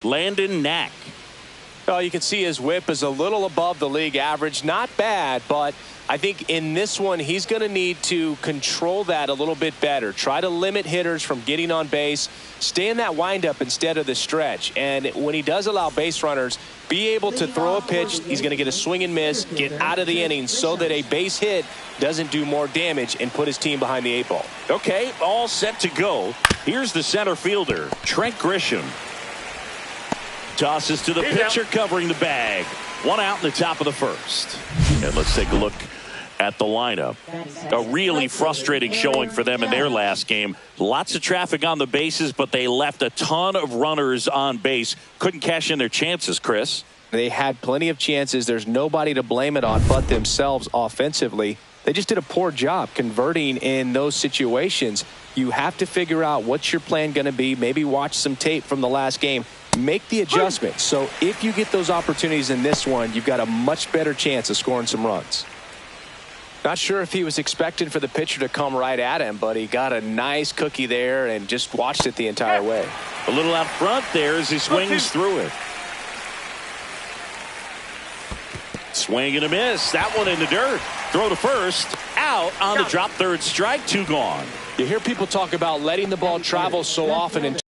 Landon Knack. Well, you can see his whip is a little above the league average. Not bad, but I think in this one he's going to need to control that a little bit better. Try to limit hitters from getting on base. Stay in that windup instead of the stretch. And when he does allow base runners, be able to throw a pitch. He's going to get a swing and miss, get out of the inning so that a base hit doesn't do more damage and put his team behind the 8 ball. Okay, all set to go. Here's the center fielder, Trent Grisham. Tosses to the pitcher covering the bag. 1 out in the top of the first. And let's take a look at the lineup. A really frustrating showing for them in their last game. Lots of traffic on the bases, but they left a ton of runners on base. Couldn't cash in their chances, Chris. They had plenty of chances. There's nobody to blame it on but themselves offensively. They just did a poor job converting in those situations. You have to figure out what's your plan going to be. Maybe watch some tape from the last game. Make the adjustment. So if you get those opportunities in this one, you've got a much better chance of scoring some runs. Not sure if he was expecting for the pitcher to come right at him, but he got a nice cookie there and just watched it the entire way. A little out front there as he swings through it. Swing and a miss. That one in the dirt. Throw to first. Out on the drop third strike. 2 gone. You hear people talk about letting the ball travel so often. And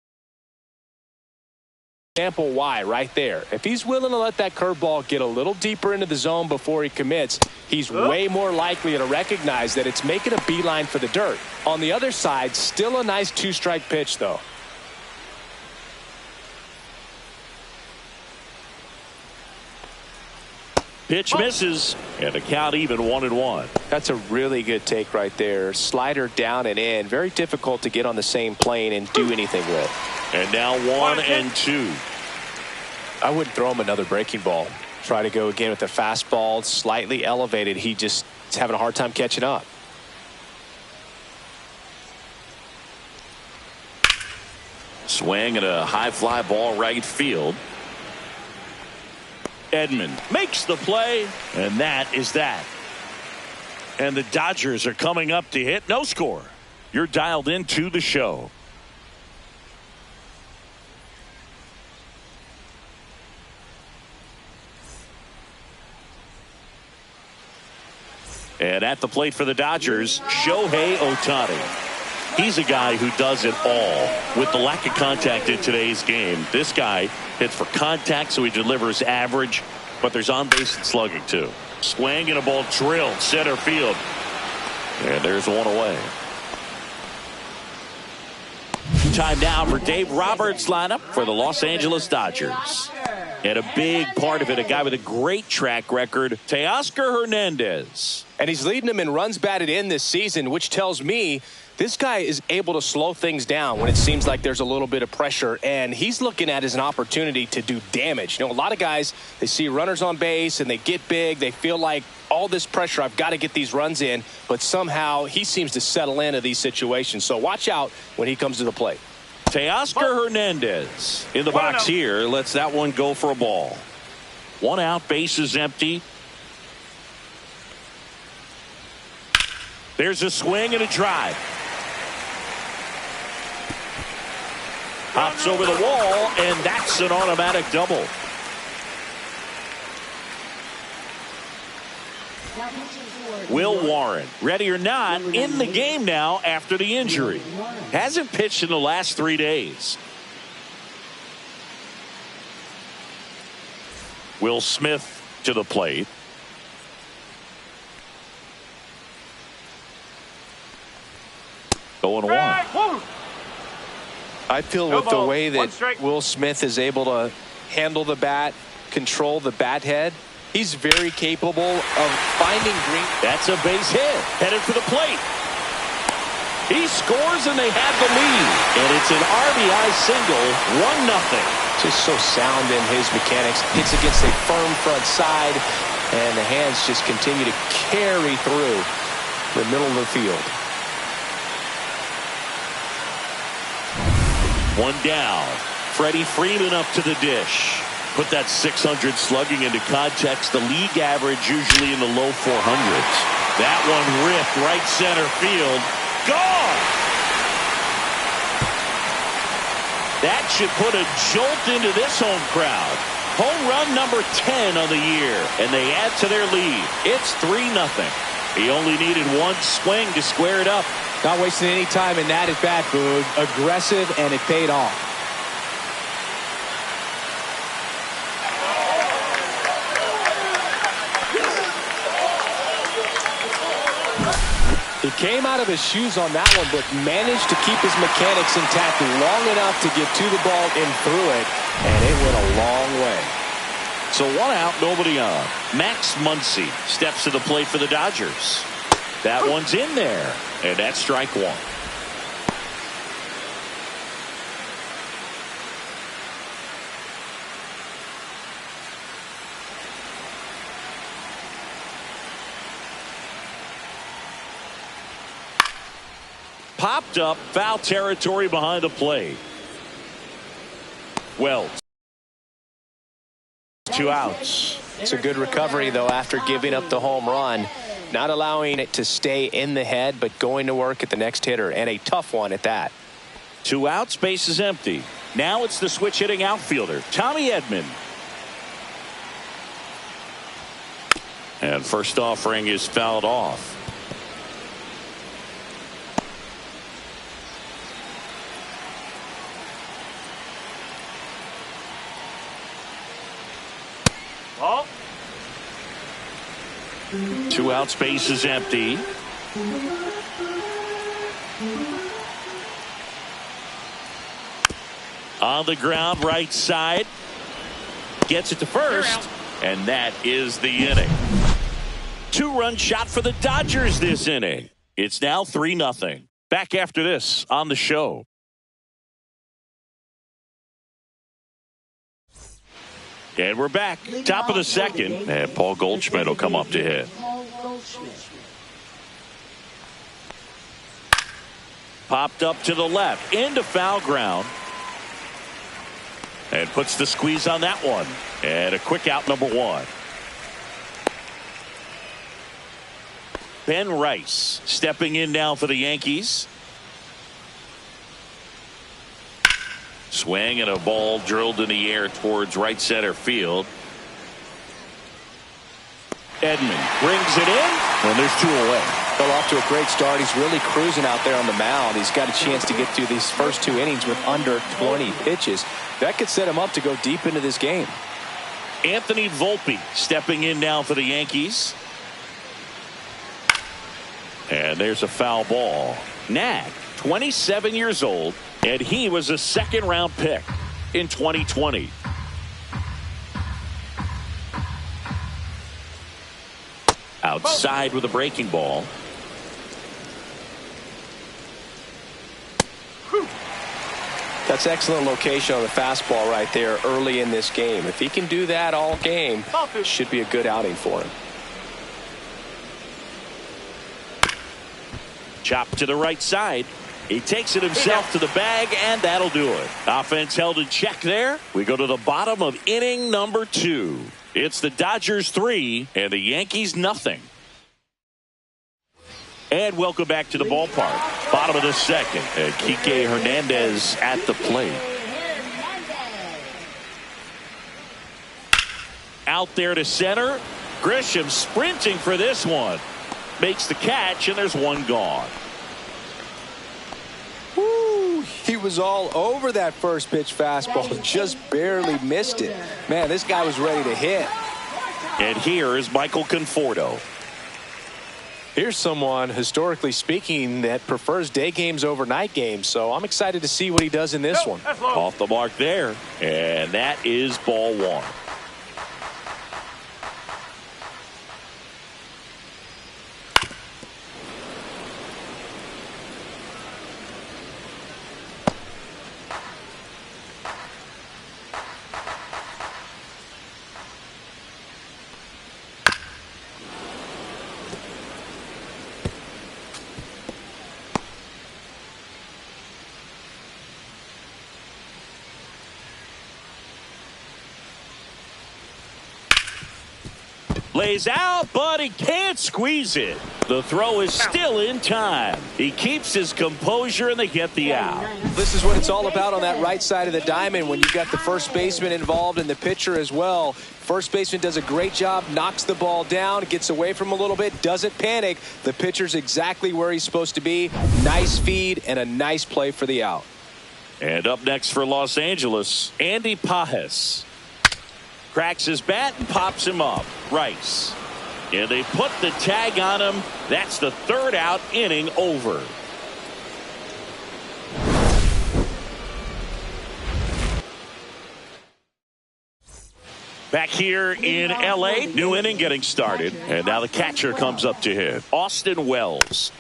example why right there. If he's willing to let that curveball get a little deeper into the zone before he commits, he's way more likely to recognize that it's making a beeline for the dirt. On the other side, still a nice 2-strike pitch, though. Pitch misses, and the count even 1-1. That's a really good take right there. Slider down and in. Very difficult to get on the same plane and do anything with. And now 1-2. I wouldn't throw him another breaking ball. Try to go again with the fastball, slightly elevated. He just is having a hard time catching up. Swing and a high fly ball right field. Edman makes the play, and that is that. And the Dodgers are coming up to hit. No score. You're dialed into the show. And at the plate for the Dodgers, Shohei Ohtani. He's a guy who does it all. With the lack of contact in today's game, this guy hits for contact, so he delivers average, but there's on-base and slugging too. Swing and a ball drilled center field. And there's one away. Time now for Dave Roberts' lineup for the Los Angeles Dodgers. And a big part of it, a guy with a great track record, Teoscar Hernandez. And he's leading them in runs batted in this season, which tells me this guy is able to slow things down when it seems like there's a little bit of pressure, and he's looking at it as an opportunity to do damage. You know, a lot of guys, they see runners on base and they get big. They feel like all this pressure, I've got to get these runs in, but somehow he seems to settle into these situations. So watch out when he comes to the plate. Teoscar Hernandez in the box here. Lets that one go for a ball. 1 out, bases empty. There's a swing and a drive. Hops over the wall, and that's an automatic double. Will Warren, ready or not, in the game now after the injury. Hasn't pitched in the last 3 days. Will Smith to the plate. Going 1. I feel with the way that Will Smith is able to handle the bat, control the bat head, he's very capable of finding green. That's a base hit. Headed for the plate. He scores and they have the lead. And it's an RBI single, 1-0. Just so sound in his mechanics. Hits against a firm front side, and the hands just continue to carry through the middle of the field. 1 down. Freddie Freeman up to the dish. Put that 600 slugging into context. The league average usually in the low 400s. That one ripped right center field. Gone! That should put a jolt into this home crowd. Home run number 10 on the year, and they add to their lead. It's 3-0. He only needed one swing to square it up. Not wasting any time in that at bat, Boog. Aggressive, and it paid off. He came out of his shoes on that one, but managed to keep his mechanics intact long enough to get to the ball and through it, and it went a long way. So 1 out, nobody on. Max Muncy steps to the plate for the Dodgers. That one's in there, and that's strike one. Popped up, foul territory behind the plate. Well, 2 outs. It's a good recovery, though, after giving up the home run. Not allowing it to stay in the head, but going to work at the next hitter, and a tough one at that. 2 outs, base is empty. Now it's the switch hitting outfielder, Tommy Edman. And first offering is fouled off. Oh. 2 outs, base is empty. On the ground, right side. Gets it to first. And that is the inning. 2-run shot for the Dodgers this inning. It's now 3-0. Back after this on the show. And we're back. Top of the second. And Paul Goldschmidt will come up to hit. Popped up to the left. Into foul ground. And puts the squeeze on that one. And a quick out, number 1. Ben Rice stepping in now for the Yankees. Swing and a ball drilled in the air towards right center field. Edman brings it in, and there's 2 away. Fell off to a great start. He's really cruising out there on the mound. He's got a chance to get through these first 2 innings with under 20 pitches. That could set him up to go deep into this game. Anthony Volpe stepping in now for the Yankees. And there's a foul ball. Nag, 27 years old, and he was a second-round pick in 2020. Outside with a breaking ball. That's excellent location on the fastball right there early in this game. If he can do that all game, it should be a good outing for him. Chop to the right side. He takes it himself to the bag, and that'll do it. Offense held in check there. We go to the bottom of inning number 2. It's the Dodgers 3 and the Yankees nothing. And welcome back to the ballpark. Bottom of the second. And Kike Hernandez at the plate. Out there to center. Grisham sprinting for this one. Makes the catch, and there's 1 gone. Woo, he was all over that first pitch fastball. Just barely missed it. Man, this guy was ready to hit. And here is Michael Conforto. Here's someone, historically speaking, that prefers day games over night games. So I'm excited to see what he does in this one. Off the mark there. And that is ball 1. Lays out, but he can't squeeze it. The throw is still in time. He keeps his composure, and they get the out. This is what it's all about on that right side of the diamond when you've got the first baseman involved and the pitcher as well. First baseman does a great job, knocks the ball down, gets away from him a little bit, doesn't panic. The pitcher's exactly where he's supposed to be. Nice feed and a nice play for the out. And up next for Los Angeles, Andy Pages. Cracks his bat and pops him up. Rice. And they put the tag on him. That's the third out, inning over. Back here in L.A., new inning getting started. And now the catcher comes up to hit. Austin Wells.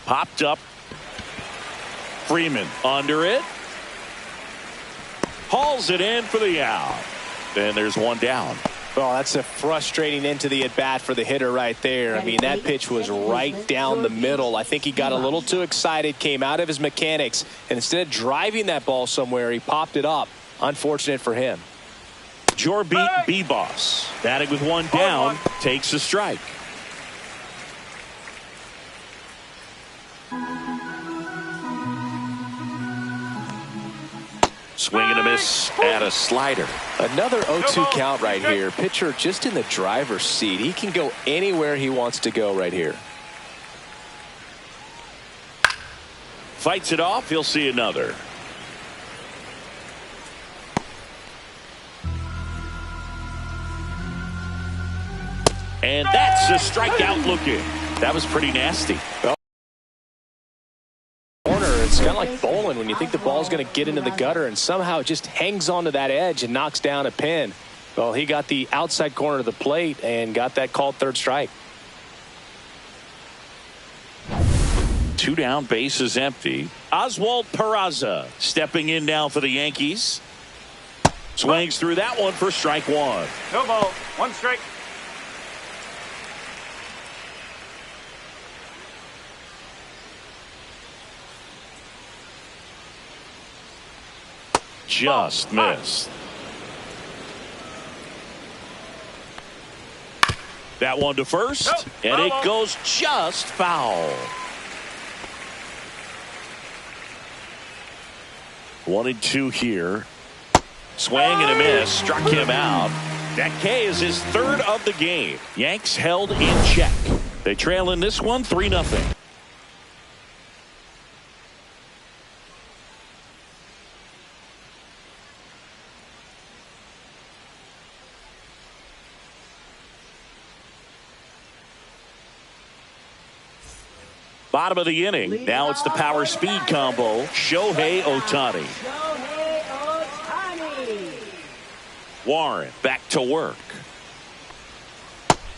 Popped up. Freeman under it. Hauls it in for the out. And there's one down. Well, that's a frustrating end to the at-bat for the hitter right there. I mean, that pitch was right down the middle. I think he got a little too excited, came out of his mechanics, and instead of driving that ball somewhere, he popped it up. Unfortunate for him. Jorbeat Beboss, batting with one down, takes a strike. Swing and a miss at a slider. Another 0-2 count right here. Pitcher just in the driver's seat. He can go anywhere he wants to go right here. Fights it off. He'll see another. And that's a strikeout looking. That was pretty nasty. Well, it's kind of like bowling when you think the ball's going to get into the gutter and somehow it just hangs onto that edge and knocks down a pin. Well, he got the outside corner of the plate and got that called third strike. Two down, bases empty. Oswald Peraza stepping in now for the Yankees. Swings through that one for strike one. No ball, one strike. Just missed. That one to first, and it goes just foul. 1-2 here. Swing and a miss, struck him out. That K is his third of the game. Yanks held in check. They trail in this one 3-0. Bottom of the inning. Now it's the power speed combo. Shohei Ohtani. Warren back to work.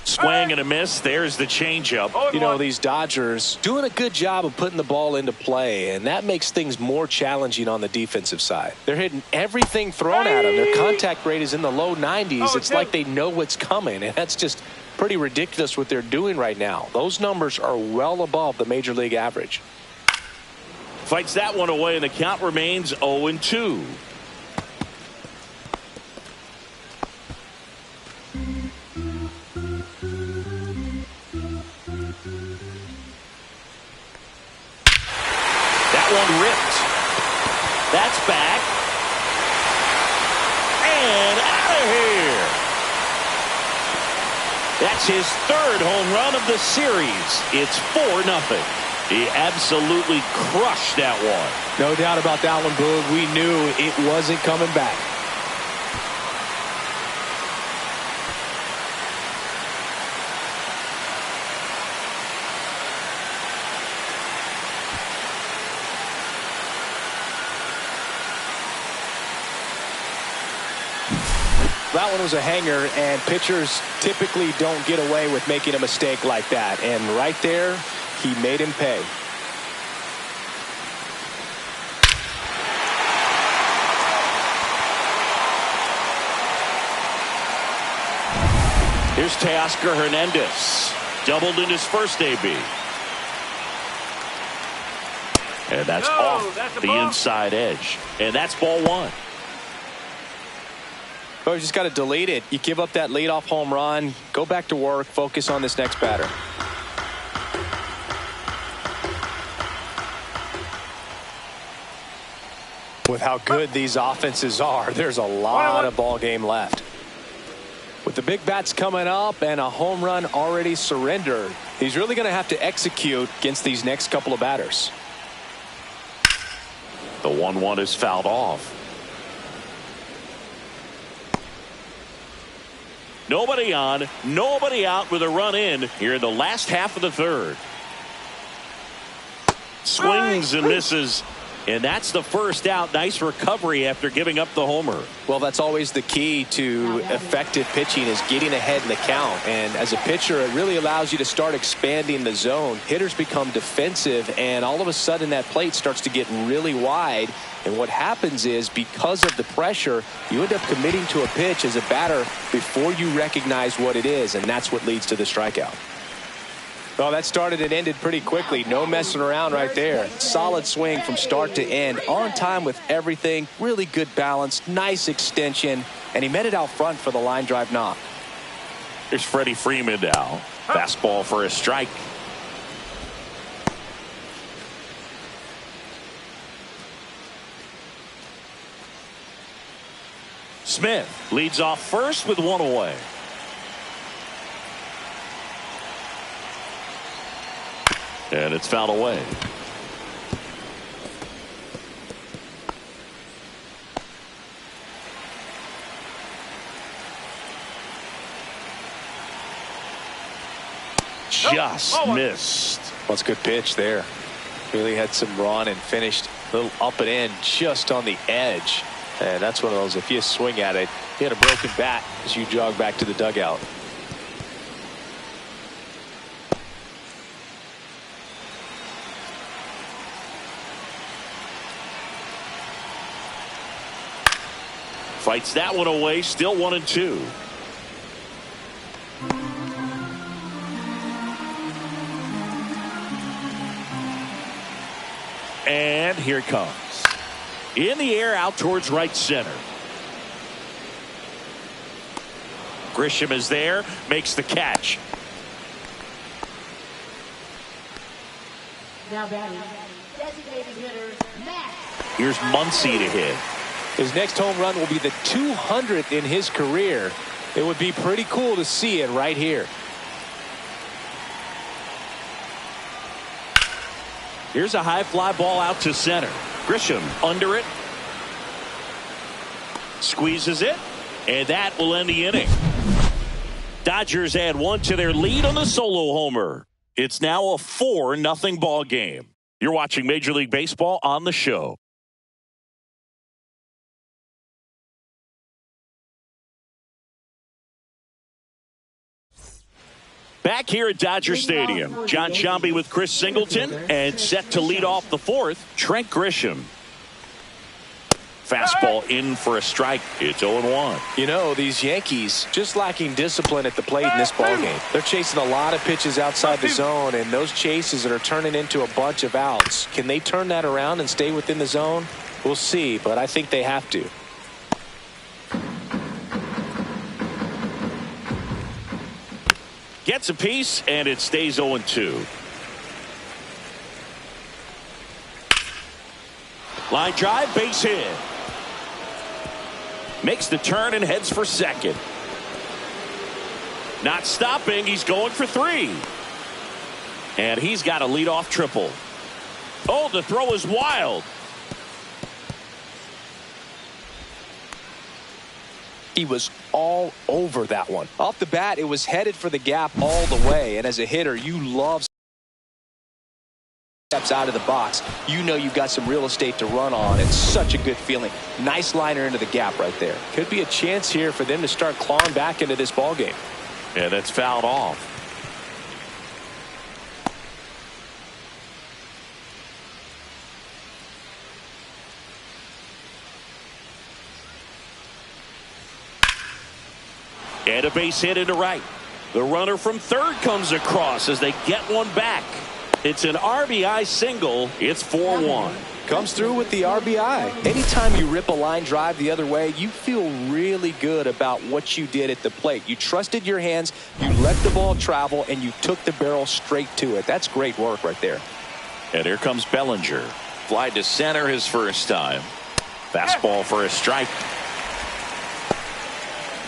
Swing and a miss. There's the changeup. You know, these Dodgers doing a good job of putting the ball into play, and that makes things more challenging on the defensive side. They're hitting everything thrown at them. Their contact rate is in the low 90s. It's like they know what's coming, and that's just pretty ridiculous what they're doing right now. Those numbers are well above the major league average. Fights that one away, and the count remains 0-2. That one ripped. That's back. And out of here. That's his third home run of the series. It's 4-0. He absolutely crushed that one. No doubt about that one, Boog. We knew it wasn't coming back. That one was a hanger, and pitchers typically don't get away with making a mistake like that. And right there, he made him pay. Here's Teoscar Hernandez. Doubled in his first AB. And that's off the inside edge. And that's ball one. Oh, you just got to delete it. You give up that leadoff home run. Go back to work. Focus on this next batter. With how good these offenses are, there's a lot of ball game left. With the big bats coming up and a home run already surrendered, he's really going to have to execute against these next couple of batters. The 1-1 is fouled off. Nobody on, nobody out with a run in here in the last half of the third. Swings and misses. And that's the first out. Nice recovery after giving up the homer. Well, that's always the key to effective pitching, is getting ahead in the count. And as a pitcher, it really allows you to start expanding the zone. Hitters become defensive, and all of a sudden that plate starts to get really wide. And what happens is, because of the pressure, you end up committing to a pitch as a batter before you recognize what it is, and that's what leads to the strikeout. Well, that started and ended pretty quickly. No messing around right there. Solid swing from start to end. On time with everything. Really good balance. Nice extension. And he met it out front for the line drive knock. Here's Freddie Freeman now. Fastball for a strike. Smith leads off first with one away. And it's fouled away. Just missed. Well, it's a good pitch there. Really had some run and finished a little up and in just on the edge. And that's one of those, if you swing at it, you had a broken bat as you jog back to the dugout. Fights that one away. Still 1-2. And here it comes. In the air, out towards right center. Grisham is there, makes the catch. Now batting, designated hitter, Matt. Here's Muncy to hit. His next home run will be the 200th in his career. It would be pretty cool to see it right here. Here's a high fly ball out to center. Grisham under it. Squeezes it. And that will end the inning. Dodgers add one to their lead on the solo homer. It's now a 4-0 ball game. You're watching Major League Baseball on the show. Back here at Dodger Stadium, John Sciambi with Chris Singleton, and set to lead off the fourth, Trent Grisham. Fastball in for a strike. It's 0-1. You know, these Yankees just lacking discipline at the plate in this ballgame. They're chasing a lot of pitches outside the zone, and those chases that are turning into a bunch of outs. Can they turn that around and stay within the zone? We'll see, but I think they have to. Gets a piece, and it stays 0-2. Line drive, base hit. Makes the turn and heads for second. Not stopping, he's going for 3. And he's got a leadoff triple. Oh, the throw is wild. He was all over that one. Off the bat, it was headed for the gap all the way. And as a hitter, you love steps out of the box. You know you've got some real estate to run on. It's such a good feeling. Nice liner into the gap right there. Could be a chance here for them to start clawing back into this ball game. Yeah, that's fouled off. And a base hit into right. The runner from third comes across as they get one back. It's an RBI single. It's 4-1. Comes through with the RBI. Anytime you rip a line drive the other way, you feel really good about what you did at the plate. You trusted your hands, you let the ball travel, and you took the barrel straight to it. That's great work right there. And here comes Bellinger. Fly to center his first time. Fastball for a strike.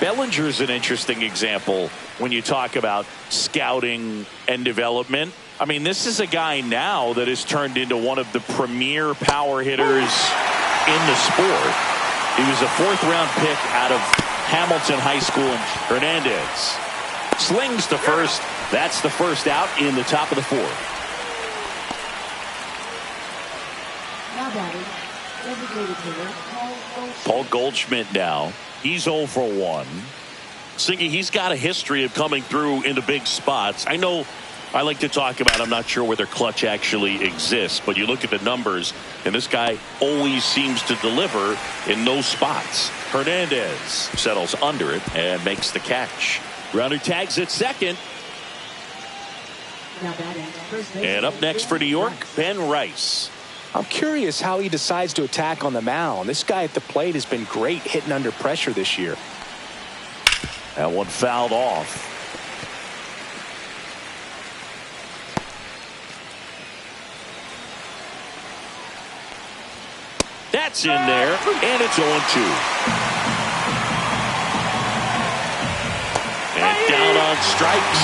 Bellinger's an interesting example when you talk about scouting and development. I mean, this is a guy now that has turned into one of the premier power hitters in the sport. He was a fourth-round pick out of Hamilton High School. Hernandez slings to first. That's the first out in the top of the fourth. Now batting, designated hitter, Paul Goldschmidt now. He's 0 for 1. Singy, he's got a history of coming through in the big spots. I know I like to talk about, I'm not sure whether clutch actually exists, but you look at the numbers, and this guy always seems to deliver in those spots. Hernandez settles under it and makes the catch. Runner tags at second. Now batting, first base. And up next for New York, Ben Rice. I'm curious how he decides to attack on the mound. This guy at the plate has been great hitting under pressure this year. That one fouled off. That's in there, and it's 0-2. And down on strikes.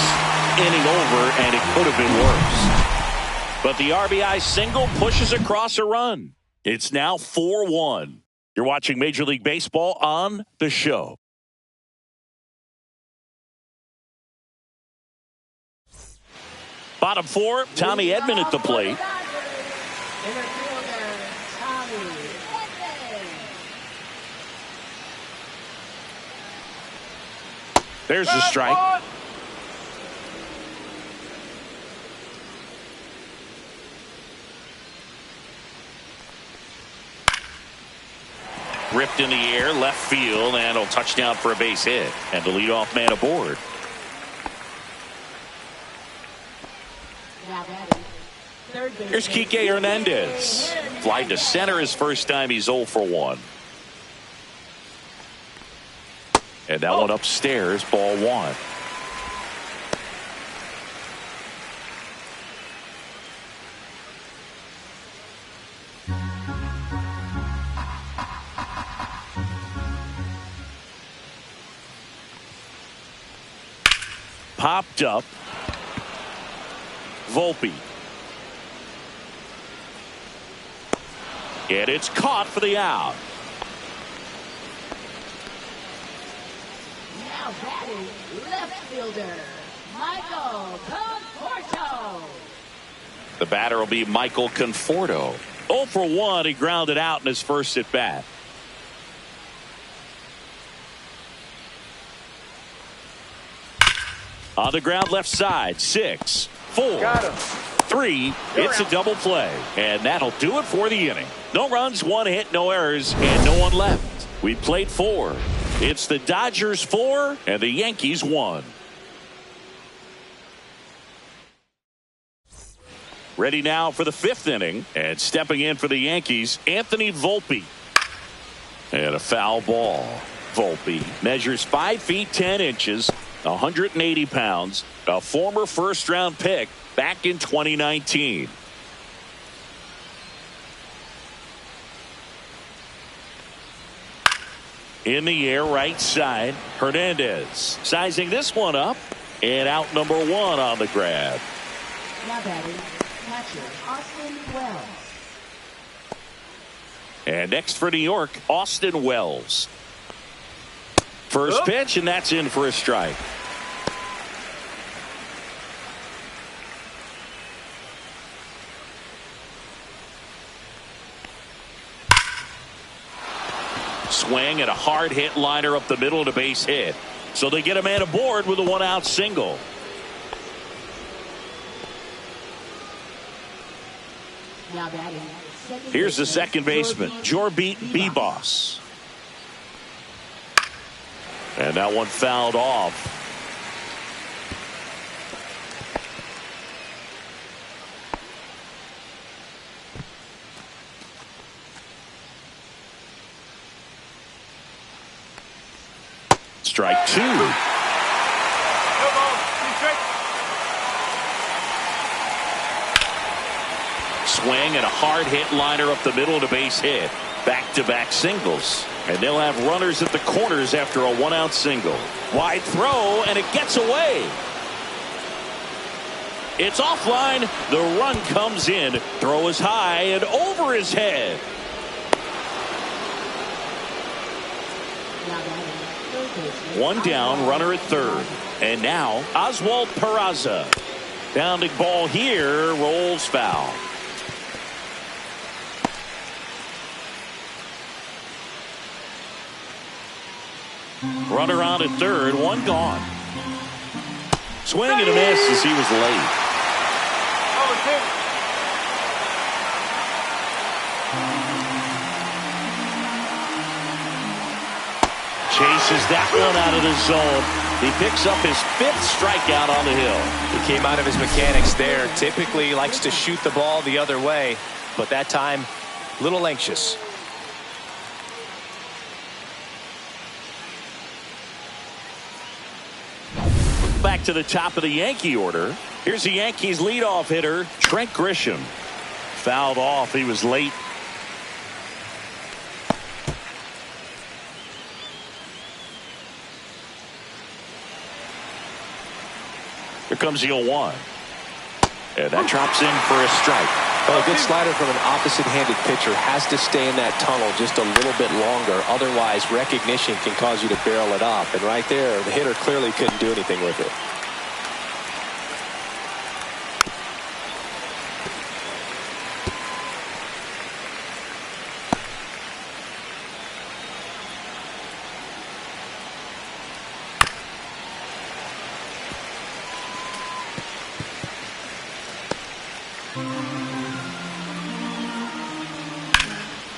Inning over, and it could have been worse. But the RBI single pushes across a run. It's now 4-1. You're watching Major League Baseball on The Show. Bottom four, Tommy Edman at the plate. There's the strike. Ripped in the air, left field, and a touchdown for a base hit. And the leadoff man aboard. Here's Kike Hernandez. Fly to center his first time. He's 0 for 1. And that one upstairs, ball 1. Popped up. Volpe. And it's caught for the out. Now batting, left fielder, Michael Conforto. The batter will be Michael Conforto. 0 for 1. He grounded out in his first at bat. On the ground left side. 6, 4, 3. It's a double play. And that'll do it for the inning. No runs, 1 hit, no errors, and no one left. We played 4. It's the Dodgers 4 and the Yankees 1. Ready now for the 5th inning. And stepping in for the Yankees, Anthony Volpe. And a foul ball. Volpe measures 5 feet 10 inches. 180 pounds, a former first-round pick back in 2019. In the air, right side, Hernandez sizing this one up, and out number 1 on the grab. Now batting, catcher Austin Wells. And next for New York, Austin Wells. First pitch, and that's in for a strike. Swing and a hard hit liner up the middle to base hit. So they get a man aboard with a 1-out single. Now batting, Here's the second baseman, Jorbeat Bebos. And that one fouled off. Strike two. Swing and a hard hit liner up the middle and a base hit. Back-to-back singles. And they'll have runners at the corners after a one-out single. Wide throw, and it gets away. It's offline. The run comes in. Throw is high and over his head. One down, runner at third. And now Oswald Peraza. Bounding ball here, rolls foul. Runner on at third, one gone. Swing and a miss as he was late. Chases that one out of the zone. He picks up his 5th strikeout on the hill. He came out of his mechanics there. Typically likes to shoot the ball the other way, but that time a little anxious. Back to the top of the Yankee order. Here's the Yankees leadoff hitter, Trent Grisham. Fouled off. He was late. Here comes the 0-1. And that drops in for a strike. Well, a good slider from an opposite-handed pitcher has to stay in that tunnel just a little bit longer. Otherwise, recognition can cause you to barrel it up. And right there, the hitter clearly couldn't do anything with it.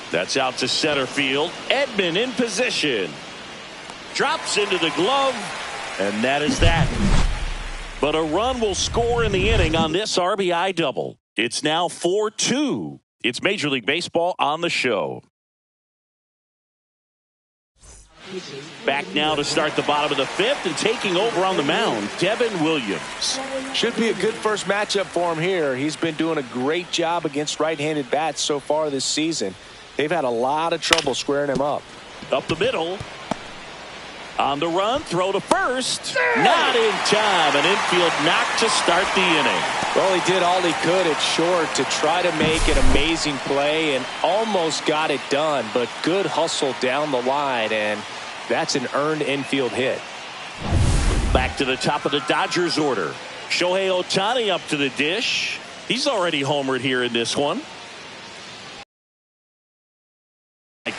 That's out to center field. Edman in position. Drops into the glove. And that is that. But a run will score in the inning on this RBI double. It's now 4-2. It's Major League Baseball on the show. Back now to start the bottom of the 5th and taking over on the mound, Devin Williams. Should be a good first matchup for him here. He's been doing a great job against right-handed bats so far this season. They've had a lot of trouble squaring him up. Up the middle. On the run, throw to first. Not in time. An infield knock to start the inning. Well, he did all he could at short to try to make an amazing play and almost got it done, but good hustle down the line, and that's an earned infield hit. Back to the top of the Dodgers order. Shohei Ohtani up to the dish. He's already homered here in this one.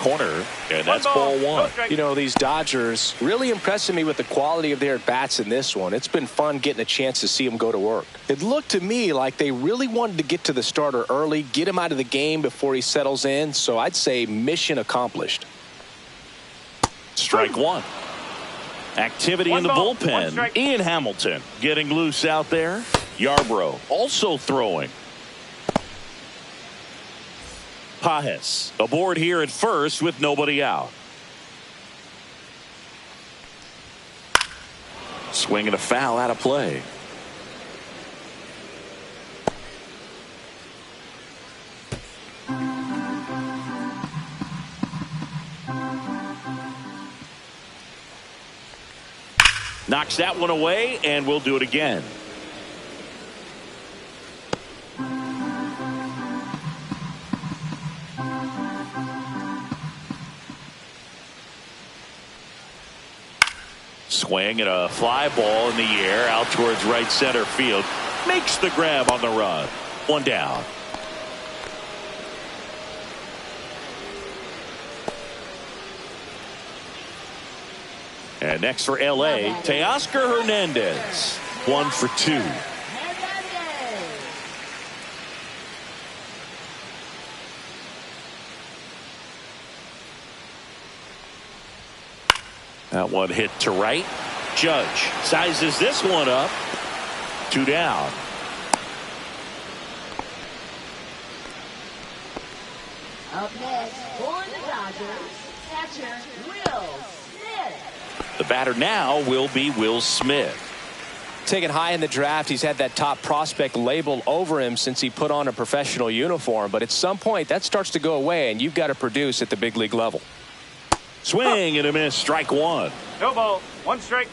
Corner, and that's ball one. You know, these Dodgers really impressing me with the quality of their at-bats in this one. It's been fun getting a chance to see them go to work. It looked to me like they really wanted to get to the starter early, get him out of the game before he settles in, so I'd say mission accomplished. Strike one. Activity in the bullpen. Ian Hamilton getting loose out there. Yarbrough also throwing. Pajes aboard here at first with nobody out. Swing and a foul out of play. Knocks that one away, and we'll do it again. Swing and a fly ball in the air out towards right center field. Makes the grab on the run. One down. And next for L.A., Teoscar Hernandez. 1 for 2. That one hit to right. Judge sizes this one up. 2 down. Up next for the Dodgers, catcher Will Smith. The batter now will be Will Smith. Taken high in the draft, he's had that top prospect label over him since he put on a professional uniform. But at some point, that starts to go away, and you've got to produce at the big league level. Swing and a miss. Strike one. No ball. One strike.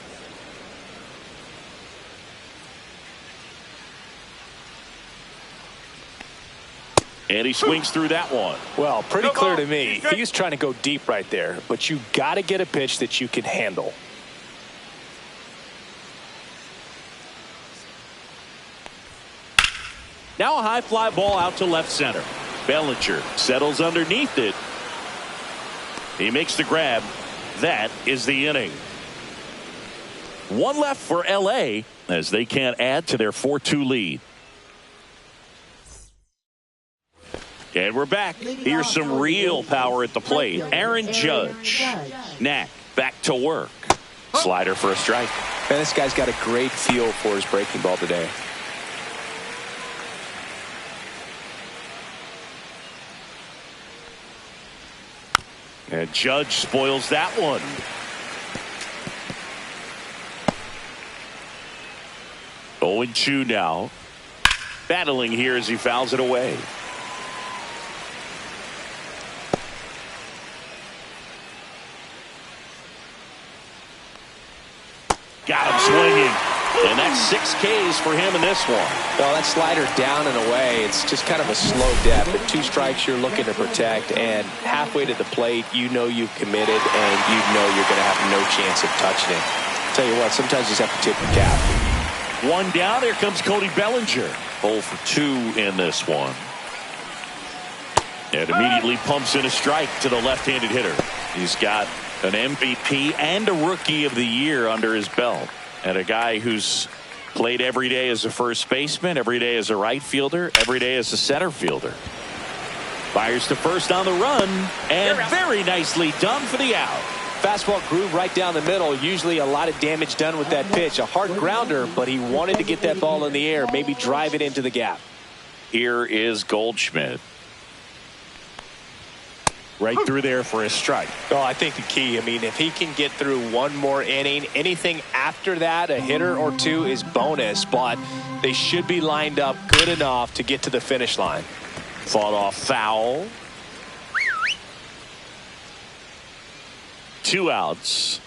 And he swings through that one. Well, pretty clear to me. He was trying to go deep right there. But you got to get a pitch that you can handle. Now a high fly ball out to left center. Bellinger settles underneath it. He makes the grab. That is the inning. One left for L.A. as they can't add to their 4-2 lead. And we're back. Here's some real power at the plate. Aaron Judge. Knack back to work. Slider for a strike. Man, this guy's got a great feel for his breaking ball today. And Judge spoils that one. Oh, 0-2 now. Battling here as he fouls it away. Got him swinging. And that's 6 Ks for him in this one. Well, that slider down and away, it's just kind of a slow death. At 2 strikes, you're looking to protect. And halfway to the plate, you know you've committed, and you know you're going to have no chance of touching it. Tell you what, sometimes you just have to tip your cap. One down. Here comes Cody Bellinger. 0 for 2 in this one. And immediately pumps in a strike to the left-handed hitter. He's got an MVP and a Rookie of the Year under his belt. And a guy who's played every day as a first baseman, every day as a right fielder, every day as a center fielder. Fires to first on the run, and very nicely done for the out. Fastball groove right down the middle. Usually a lot of damage done with that pitch. A hard grounder, but he wanted to get that ball in the air, maybe drive it into the gap. Here is Goldschmidt. Right through there for a strike. Oh, I think the key, I mean, if he can get through one more inning, anything after that, a hitter or two is bonus, but they should be lined up good enough to get to the finish line. Fought off foul. 2 outs.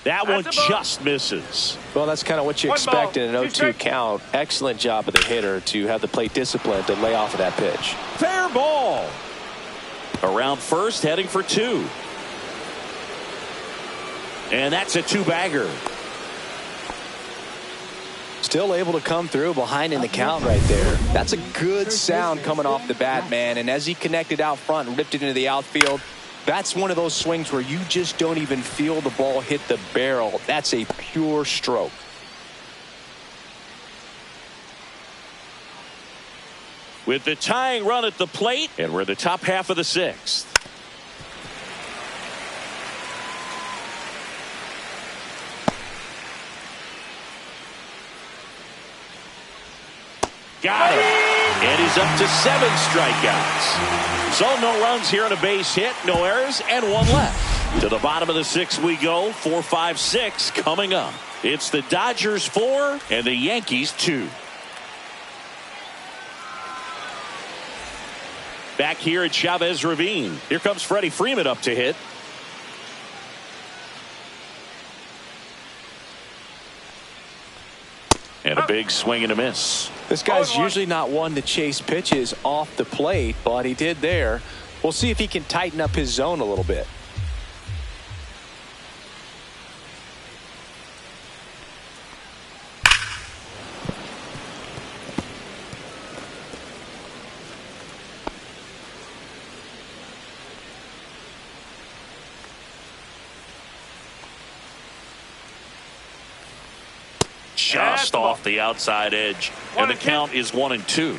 That one just misses. Well, that's kind of what you expect in an 0-2 count. Excellent job of the hitter to have the plate discipline to lay off of that pitch. Fair ball. Around first, heading for 2. And that's a 2-bagger. Still able to come through behind in the count right there. That's a good sound coming off the bat, man. And as he connected out front and ripped it into the outfield, that's one of those swings where you just don't even feel the ball hit the barrel. That's a pure stroke. With the tying run at the plate, and we're the top half of the 6th. Got him. And he's up to 7 strikeouts. So no runs here on a base hit, no errors, and 1 left. To the bottom of the 6th we go. 4, 5, 6 coming up. It's the Dodgers 4 and the Yankees 2. Back here at Chavez Ravine. Here comes Freddie Freeman up to hit. And a big swing and a miss. This guy's usually not one to chase pitches off the plate, but he did there. We'll see if he can tighten up his zone a little bit. Just off the outside edge, and the count is 1-2.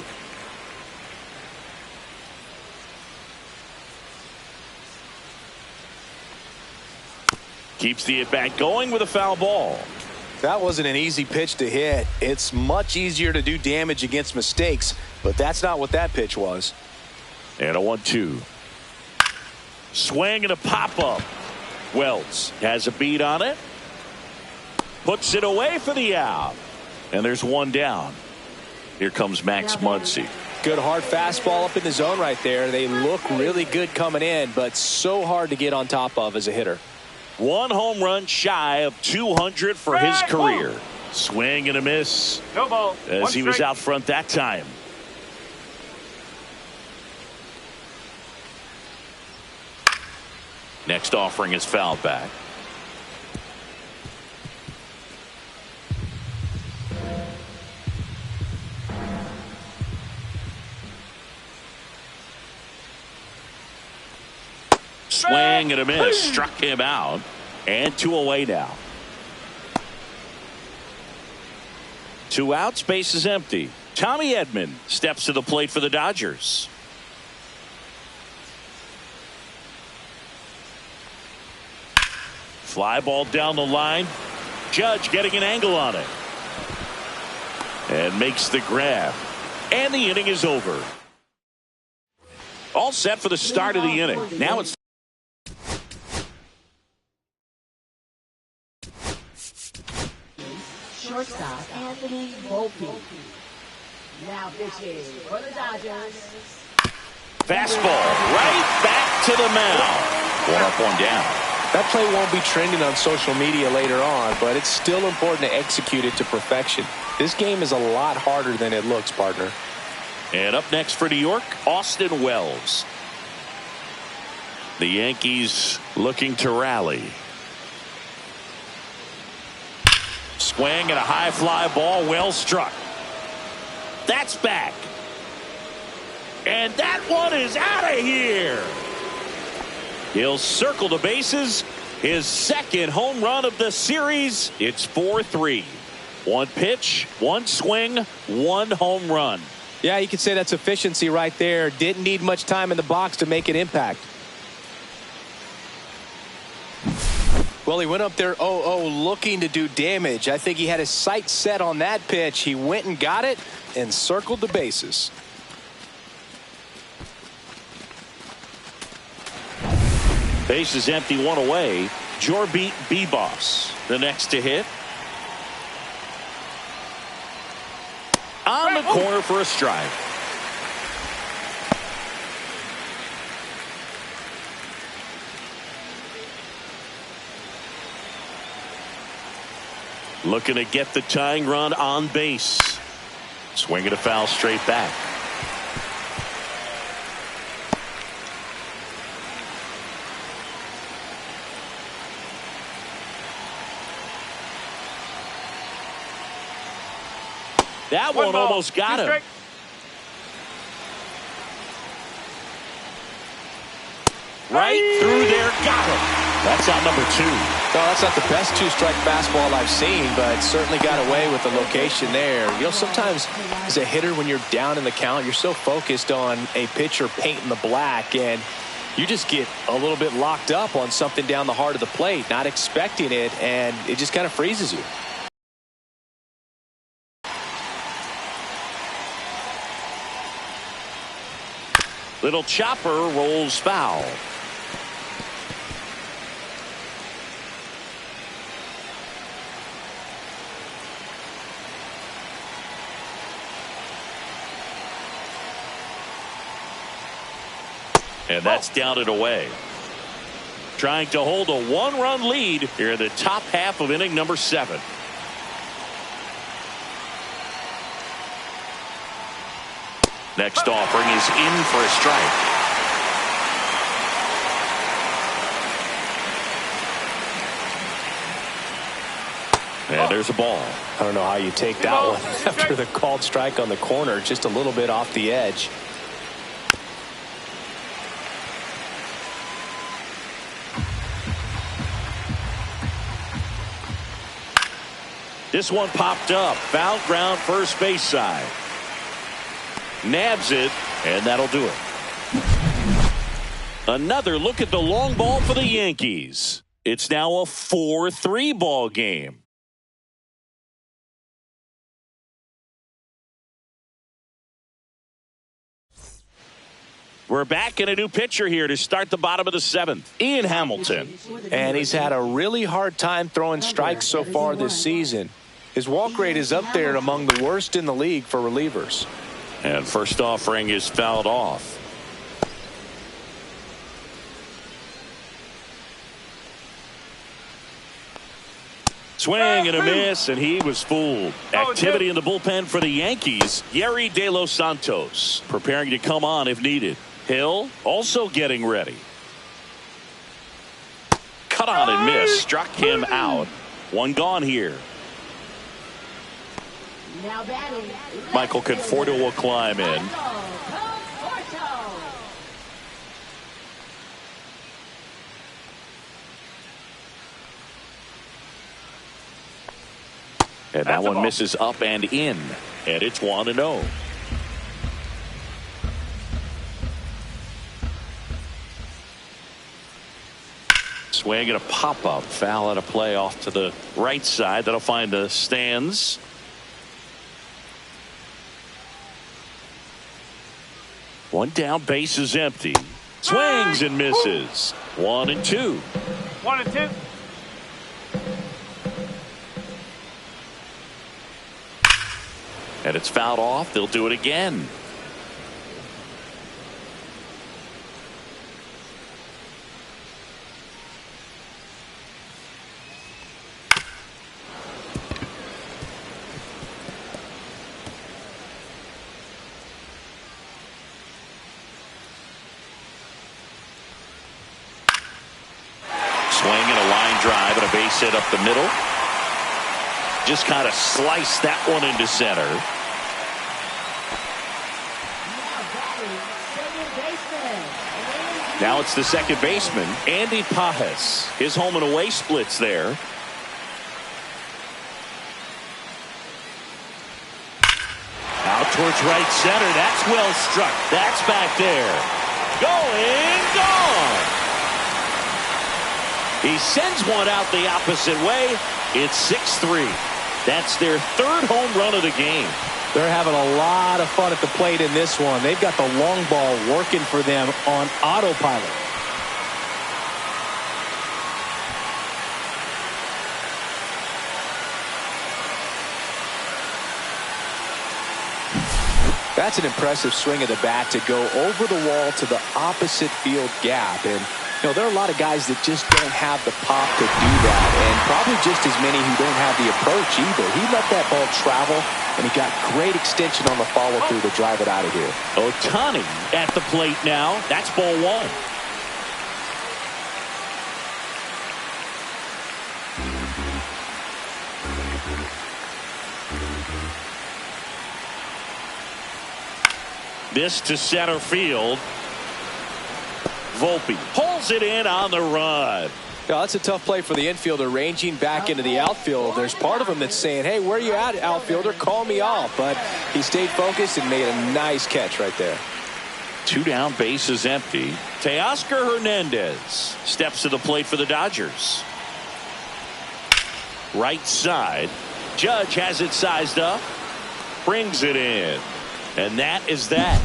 Keeps the at-bat going with a foul ball. That wasn't an easy pitch to hit. It's much easier to do damage against mistakes, but that's not what that pitch was. And a 1-2. Swing and a pop-up. Wells has a beat on it. Puts it away for the out. And there's one down. Here comes Max Muncy. Good hard fastball up in the zone right there. They look really good coming in, but so hard to get on top of as a hitter. One home run shy of 200 for his career. Swing and a miss. No ball. As he was out front that time. Next offering is fouled back. Swing and a miss. Struck him out. And 2 away now. 2 outs. Base is empty. Tommy Edman steps to the plate for the Dodgers. Fly ball down the line. Judge getting an angle on it. And makes the grab. And the inning is over. All set for the start of the inning. Now it's shortstop Anthony Volpe. Now pitching for the Dodgers. fastball right back to the mound. 1 up, 1 down. That play won't be trending on social media later on, but it's still important to execute it to perfection. This game is a lot harder than it looks, partner. And up next for New York, Austin Wells. The Yankees looking to rally. Swing and a high fly ball, well struck. That's back. And that one is out of here. He'll circle the bases. His second home run of the series. It's 4-3. 1 pitch, 1 swing, 1 home run. Yeah, you could say that's efficiency right there. Didn't need much time in the box to make an impact. Well, he went up there 0-0 looking to do damage. I think he had his sights set on that pitch. He went and got it and circled the bases. Base is empty, 1 away. Jorby Bebos, the next to hit. On the corner for a strike. Looking to get the tying run on base. Swing and a foul straight back. That one almost got him. Right through there, got him. That's out number 2. No, that's not the best 2-strike fastball I've seen, but certainly got away with the location there. You know, sometimes as a hitter, when you're down in the count, you're so focused on a pitcher painting the black, and you just get a little bit locked up on something down the heart of the plate, not expecting it, and it just kind of freezes you. Little chopper rolls foul. And that's down and away. Trying to hold a 1-run lead here in the top half of inning number 7. Next offering is in for a strike. And there's a ball. I don't know how you take that one after the called strike on the corner, just a little bit off the edge. This one popped up. Foul ground first base side. Nabs it, and that'll do it. Another look at the long ball for the Yankees. It's now a 4-3 ball game. We're back in a new pitcher here to start the bottom of the 7th. Ian Hamilton. And he's had a really hard time throwing strikes so far this season. His walk rate is up there among the worst in the league for relievers. And first offering is fouled off. Swing and a miss, and he was fooled. Activity in the bullpen for the Yankees. Yerry De Los Santos preparing to come on if needed. Hill also getting ready. Cut on and miss. Struck him out. One gone here. Michael Conforto will climb in. And that one misses up and in. And it's 1-0. Swing and a pop-up. Foul at a play off to the right side. That'll find the stands. One down, base is empty. Swings and misses. 1-2. 1-2. And it's fouled off. They'll do it again. Swing and a line drive and a base hit up the middle. Just kind of sliced that one into center. Now it's the second baseman, Andy Pajes. His home and away splits there. Out towards right center. That's well struck. That's back there. Going, gone. He sends one out the opposite way. It's 6-3. That's their third home run of the game. They're having a lot of fun at the plate in this one. They've got the long ball working for them on autopilot. That's an impressive swing of the bat to go over the wall to the opposite field gap. And you know, there are a lot of guys that just don't have the pop to do that, and probably just as many who don't have the approach either. He let that ball travel, and he got great extension on the follow-through to drive it out of here. Ohtani at the plate now. That's ball one. This to center field. Volpe pulls it in on the run. Yeah, that's a tough play for the infielder, ranging back into the outfield. There's part of him that's saying, hey, where you at, outfielder? Call me off. But he stayed focused and made a nice catch right there. Two down, base is empty. Teoscar Hernandez steps to the plate for the Dodgers. Right side. Judge has it sized up. Brings it in. And that is that.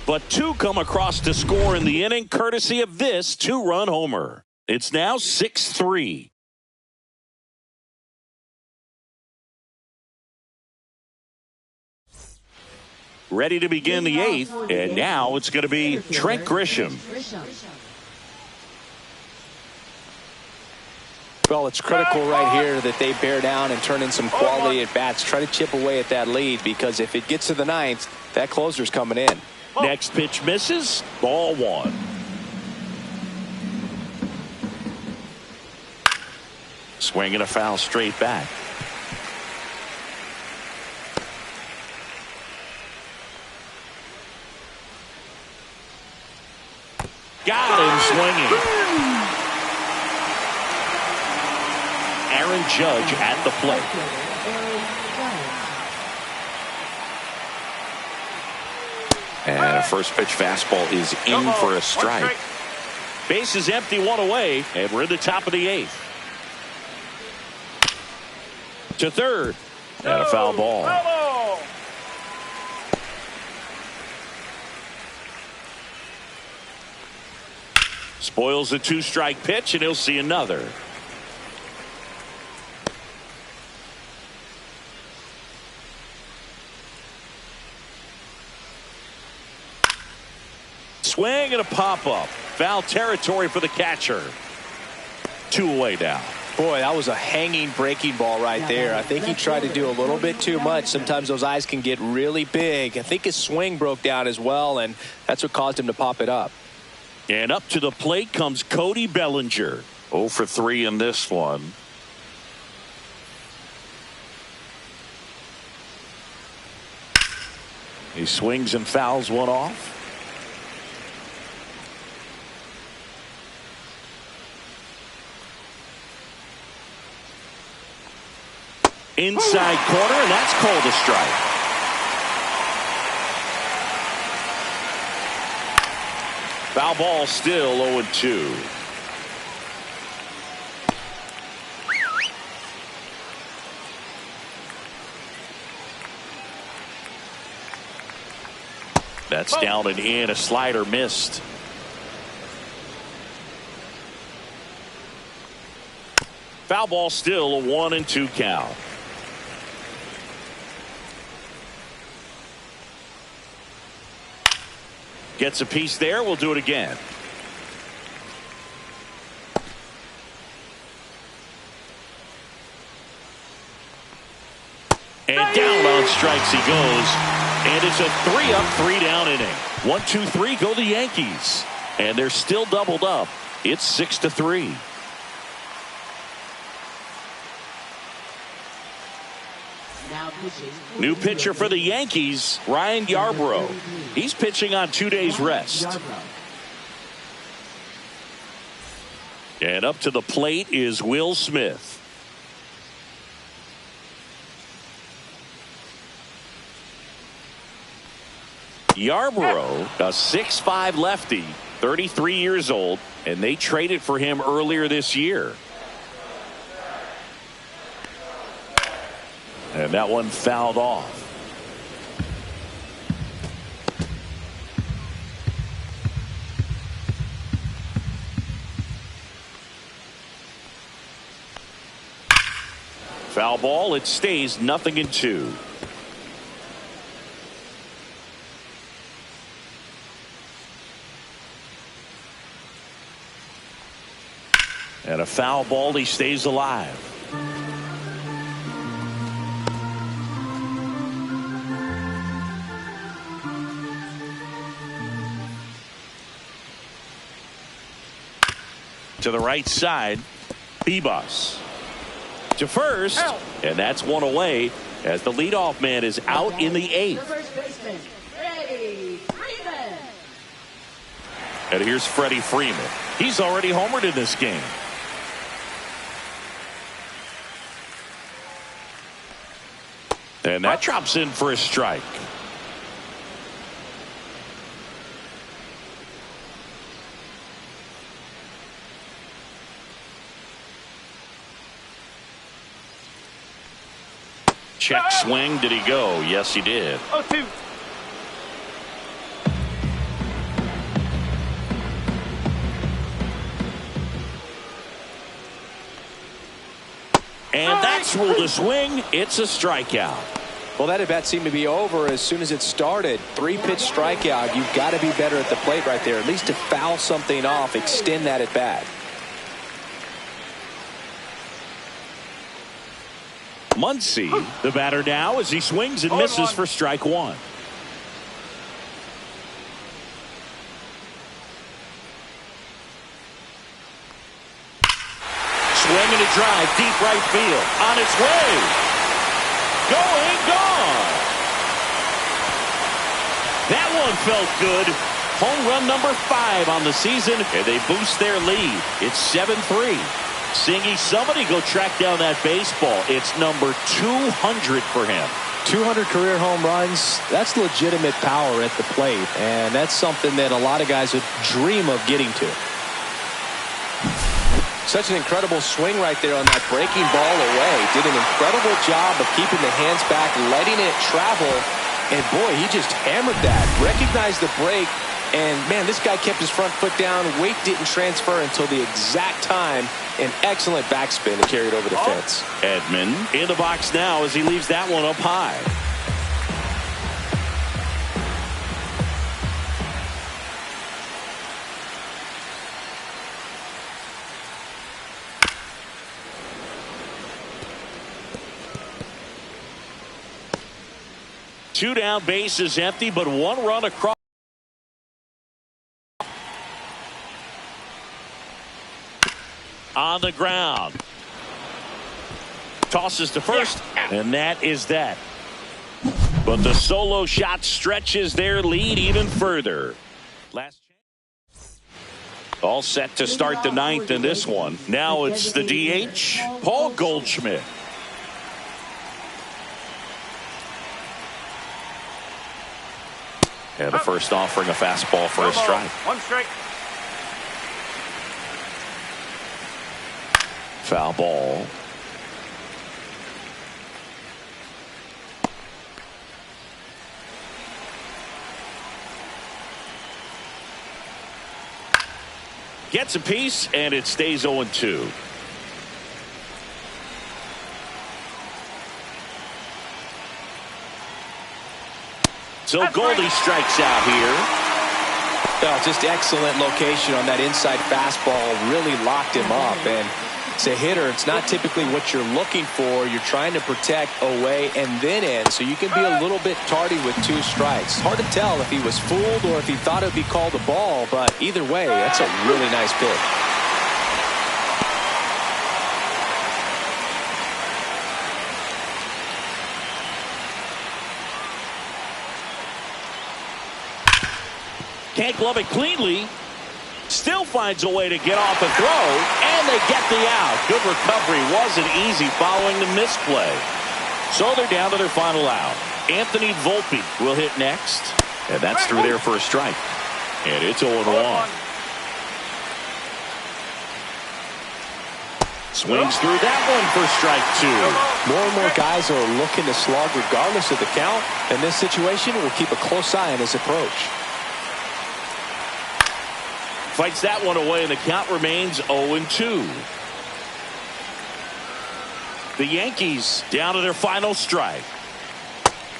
But two come across to score in the inning, courtesy of this two-run homer. It's now 6-3. Ready to begin the eighth, and now it's going to be Trent Grisham. Well, it's critical right here that they bear down and turn in some quality at bats. Try to chip away at that lead, because if it gets to the ninth, that closer's coming in. Next pitch misses. Ball one. Swing and a foul straight back. Got him swinging. Aaron Judge at the plate. And a first pitch fastball is in for a strike. Base is empty, one away, and we're in the top of the eighth. To third, and a foul ball. Spoils a 2-strike pitch, and he'll see another. Swing and a pop-up. Foul territory for the catcher. 2 away now. Boy, that was a hanging breaking ball right there. I think he tried to do a little bit too much. Sometimes those eyes can get really big. I think his swing broke down as well, and that's what caused him to pop it up. And up to the plate comes Cody Bellinger. 0 for 3 in this one. He swings and fouls one off. Inside corner, and that's called a strike. Foul ball, still 0-2. That's down and in. A slider missed. Foul ball, still a 1-2 count. Gets a piece there. We'll do it again. And down on strikes he goes. And it's a 3-up, 3-down inning. 1-2-3 go the Yankees. And they're still doubled up. It's 6-3. New pitcher for the Yankees, Ryan Yarbrough. He's pitching on 2 days rest. And up to the plate is Will Smith. Yarbrough, a 6'5" lefty, 33 years old, and they traded for him earlier this year. And that one fouled off. Foul ball. It stays 0-2. And a foul ball. He stays alive. To the right side, Bebas to first, and that's one away as the leadoff man is out in the 8th. And here's Freddie Freeman. He's already homered in this game. And that drops in for a strike. Check swing. Did he go? Yes, he did. 0-2. And that's ruled a swing. It's a strikeout. Well, that at bat seemed to be over as soon as it started. 3-pitch strikeout. You've got to be better at the plate right there, at least to foul something off, extend that at bat. Muncy, the batter now, as he swings and misses for strike 1. Swing and a drive, deep right field, on its way. Going, gone. That one felt good. Home run number 5 on the season, and they boost their lead. It's 7-3. Singy, somebody go track down that baseball. It's number 200 for him. 200 career home runs. That's legitimate power at the plate, and that's something that a lot of guys would dream of getting to. Such an incredible swing right there on that breaking ball away. Did an incredible job of keeping the hands back, letting it travel, and boy, he just hammered that. Recognized the break, And, man, this guy kept his front foot down. Weight didn't transfer until the exact time. An excellent backspin to carry it over the fence. Edman in the box now as he leaves that one up high. Two down, bases empty, but one run across. On the ground. Tosses to first, and that is that. But the solo shot stretches their lead even further. Last chance. All set to start the ninth in this one. Now it's the DH, Paul Goldschmidt. And the first offering a fastball for a strike. One strike. Foul ball. Gets a piece, and it stays 0-2. So Goldie strikes out here. Well, just excellent location on that inside fastball. Really locked him up. And as a hitter, it's not typically what you're looking for. You're trying to protect away and then in, so you can be a little bit tardy with two strikes. Hard to tell if he was fooled or if he thought it would be called a ball, but either way, that's a really nice pitch. Can't glove it cleanly. Still finds a way to get off and throw, and they get the out. Good recovery. Wasn't easy following the misplay. So they're down to their final out. Anthony Volpe will hit next, and that's through there for a strike. And it's 0-1. Swings through that one for strike two. More and more guys are looking to slog regardless of the count. In this situation, we'll keep a close eye on his approach. Fights that one away, and the count remains 0-2. The Yankees down to their final strike.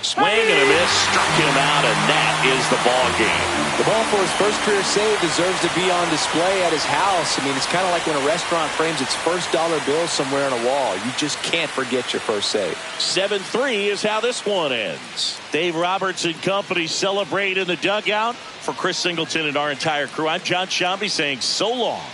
Swing and a miss, struck him out, and that is the ball game. The ball for his first career save deserves to be on display at his house. I mean, it's kind of like when a restaurant frames its first dollar bill somewhere on a wall. You just can't forget your first save. 7-3 is how this one ends. Dave Roberts and company celebrate in the dugout. For Chris Singleton and our entire crew, I'm John Shambi saying so long.